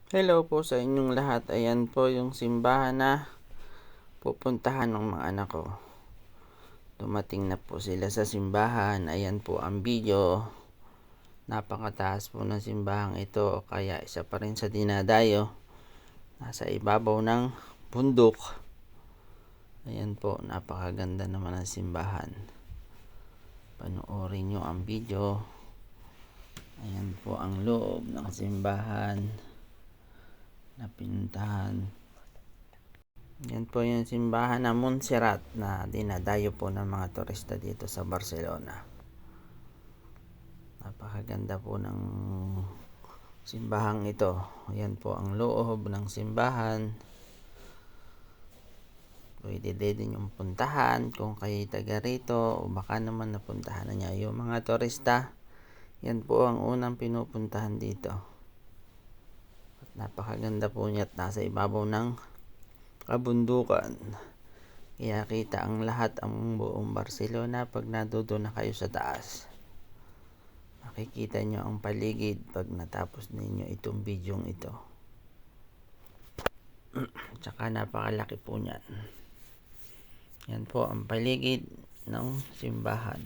Hello po sa inyong lahat. Ayan po yung simbahan na pupuntahan ng mga anak ko. Dumating na po sila sa simbahan. Ayan po ang video. Napakataas po ng simbahang ito, kaya isa pa rin sa dinadayo. Nasa ibabaw ng bundok. Ayan po, napakaganda naman ang simbahan. Panoorin nyo ang video. Ayan po ang loob ng simbahan na pinuntahan. Yan po yung simbahan ng Montserrat na dinadayo po ng mga turista dito sa Barcelona. Napakaganda po ng simbahang ito. Yan po ang loob ng simbahan. Pwede din yung puntahan kung kayo taga rito, o baka naman napuntahan na niya yung mga turista. Yan po ang unang pinupuntahan dito. At napakaganda po niya at nasa ibabaw ng kabundukan. Kaya kita ang lahat, ang buong Barcelona pag nandoon na kayo sa taas. Makikita nyo ang paligid pag natapos ninyo itong bidyong ito. Tsaka napakalaki po niyan. Yan po ang paligid ng simbahan.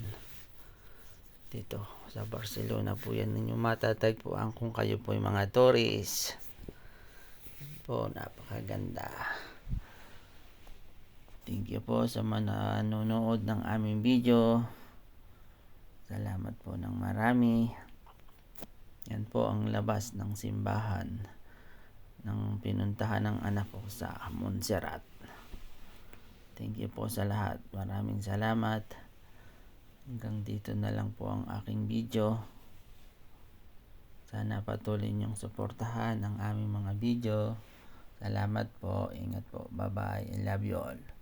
Dito sa Barcelona po yan ninyo matatagpuan kung kayo po yung mga tourist. Yan po, napakaganda. Thank you po sa mga nanonood ng aming video. Salamat po ng marami. Yan po ang labas ng simbahan ng pinuntahan ng anak ko sa Montserrat. Thank you po sa lahat. Maraming salamat. Hanggang dito na lang po ang aking video. Sana patuloy niyong suportahan ang aming mga video. Salamat po. Ingat po. Bye-bye. I love you all.